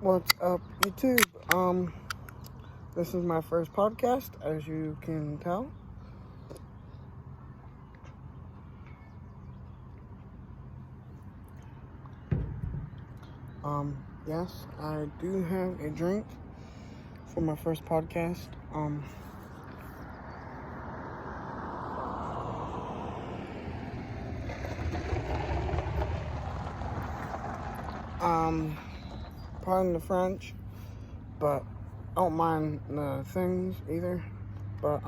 What's up, YouTube? This is my first podcast, as you can tell. Yes, I do have a drink for my first podcast. Pardon the French, but I don't mind the things either. But,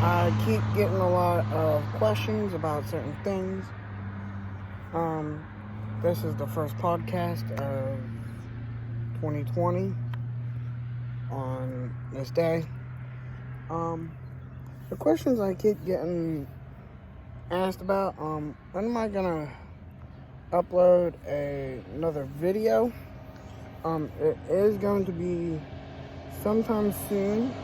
I keep getting a lot of questions about certain things. This is the first podcast of 2020 on this day. The questions I keep getting asked about, when am I gonna upload another video? It is going to be sometime soon.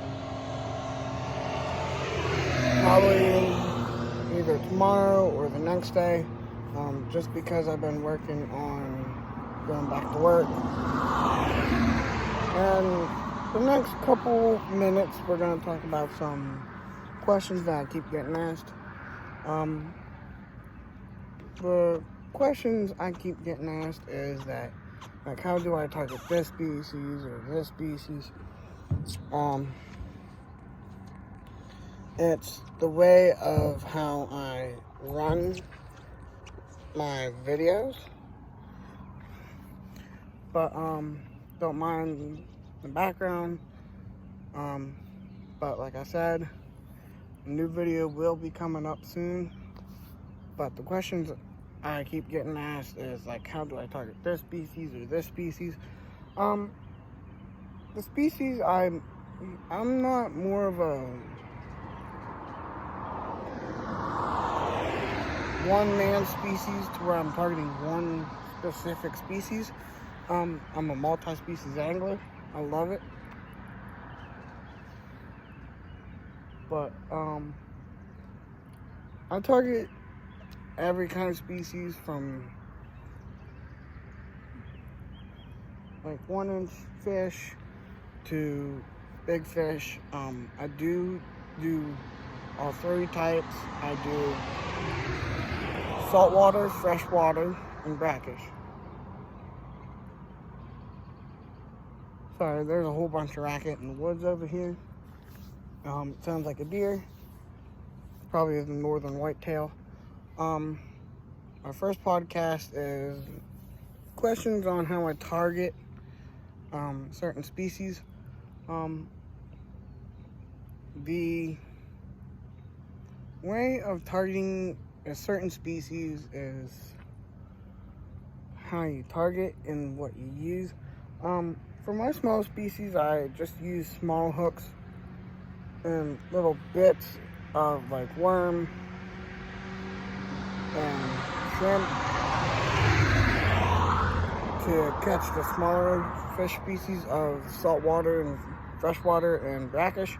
Probably either tomorrow or the next day. Just because I've been working on going back to work. And the next couple minutes, we're going to talk about some questions that I keep getting asked. The questions I keep getting asked is that, like, how do I target this species or this species? It's the way of how I run my videos. But, don't mind the background. But like I said, a new video will be coming up soon. But the questions I keep getting asked is, like, how do I target this species or this species? The species, I'm not more of a one-man species to where I'm targeting one specific species. I'm a multi-species angler. I love it. But, I target every kind of species from, like, 1-inch fish to big fish. I do all three types. I do saltwater, freshwater, and brackish. Sorry, there's a whole bunch of racket in the woods over here. It sounds like a deer. Probably the northern whitetail. Our first podcast is questions on how I target certain species. The way of targeting a certain species is how you target and what you use. For my small species, I just use small hooks and little bits of, like, worm and shrimp to catch the smaller fish species of saltwater and freshwater and brackish.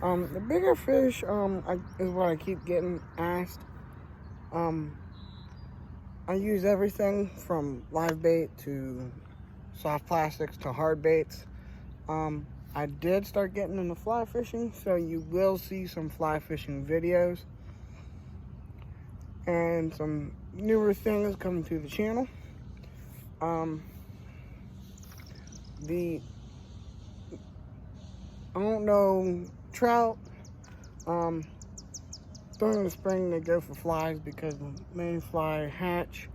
The bigger fish is what I keep getting asked. I use everything from live bait to soft plastics to hard baits. I did start getting into fly fishing, so you will see some fly fishing videos and some newer things coming to the channel. I don't know, trout, during the spring they go for flies because the mayfly hatch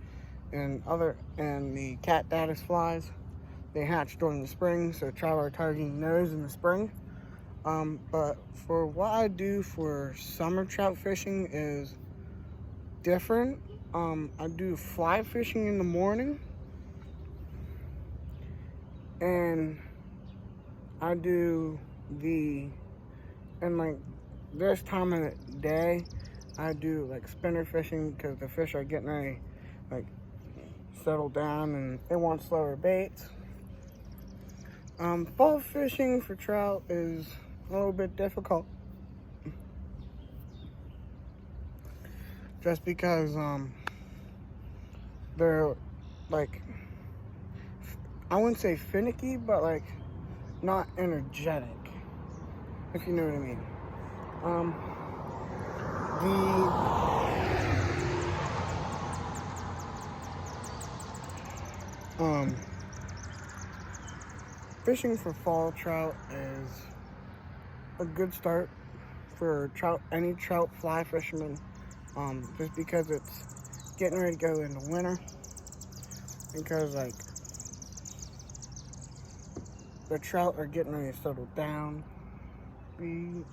and the catdatus flies, they hatch during the spring, so trout are targeting those in the spring. But for what I do for summer trout fishing is different. I do fly fishing in the morning, and I do like this time of the day, I do, like, spinner fishing because the fish are getting ready, like, settle down and they want slower baits. Fall fishing for trout is a little bit difficult. just because they're like, I wouldn't say finicky, but like not energetic, if you know what I mean. Fishing for fall trout is a good start for any trout fly fisherman, just because it's getting ready to go into winter, because like the trout are getting ready to settle down, be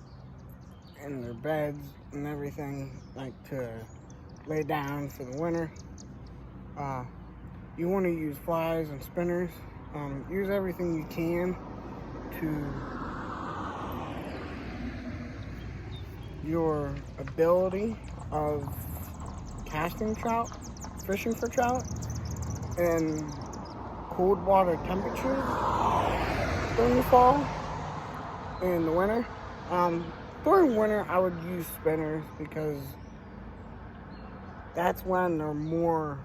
in their beds and everything, like to lay down for the winter. You want to use flies and spinners. Use everything you can to your ability of casting trout, fishing for trout, in cold water temperatures during the fall and the winter. During winter, I would use spinners because that's when they're more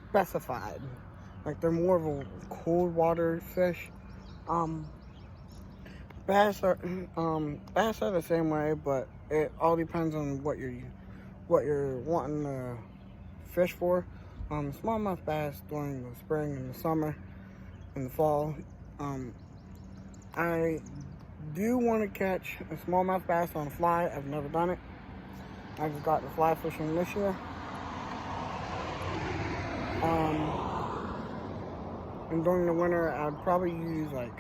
specified. Like, they're more of a cold water fish. Bass are the same way, but it all depends on what you're wanting to fish for. Smallmouth bass during the spring and the summer and the fall. I do want to catch a smallmouth bass on a fly. I've never done it. I just got the fly fishing this year. And during the winter, I'd probably use like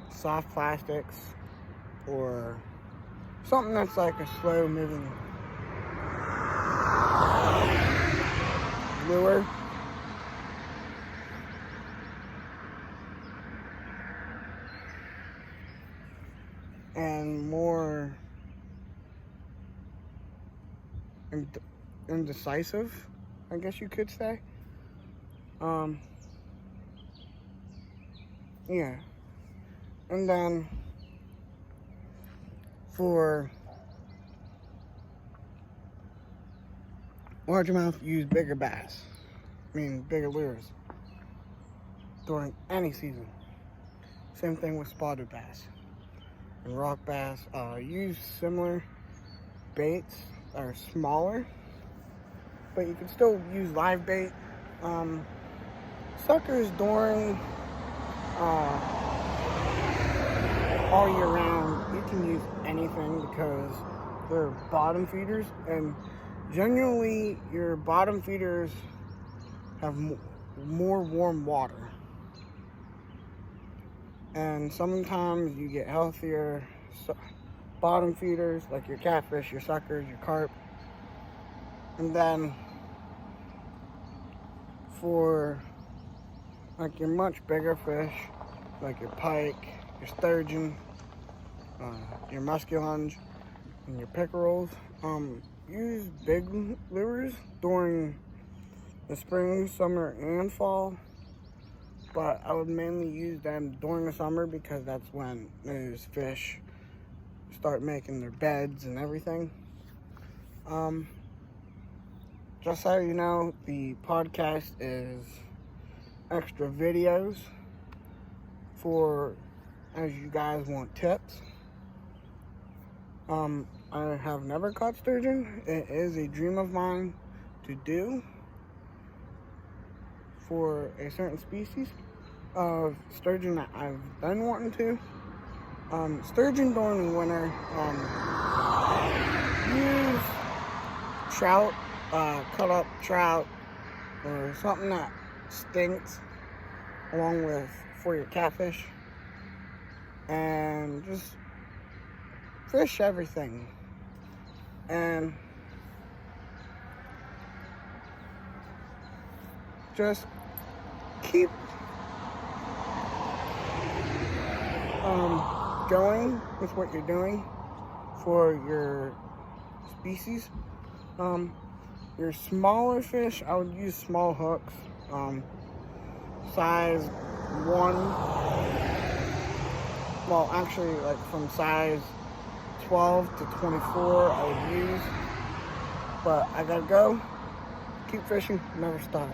soft plastics or something that's like a slow moving lure. And more indecisive, I guess you could say. Yeah. And then for largemouth, use bigger bass. Bigger lures during any season. Same thing with spotted bass and rock bass. Use similar baits that are smaller, but you can still use live bait. Suckers during all year round, you can use anything because they're bottom feeders, and generally your bottom feeders have more warm water, and sometimes you get healthier bottom feeders like your catfish, your suckers, your carp. And then for like your much bigger fish, like your pike, your sturgeon, your muskellunge, and your pickerels, use big lures during the spring, summer, and fall. But I would mainly use them during the summer because that's when those fish start making their beds and everything. Just so you know, the podcast is extra videos for as you guys want tips. I have never caught sturgeon. It is a dream of mine to do for a certain species of sturgeon that I've been wanting to. Sturgeon during the winter, use trout, cut up trout or something that stinks along with for your catfish, and just fish everything. And just keep going with what you're doing for your species. Your smaller fish, I would use small hooks, size 1, well actually like from size 12 to 24 I would use. But I gotta go. Keep fishing, never stop.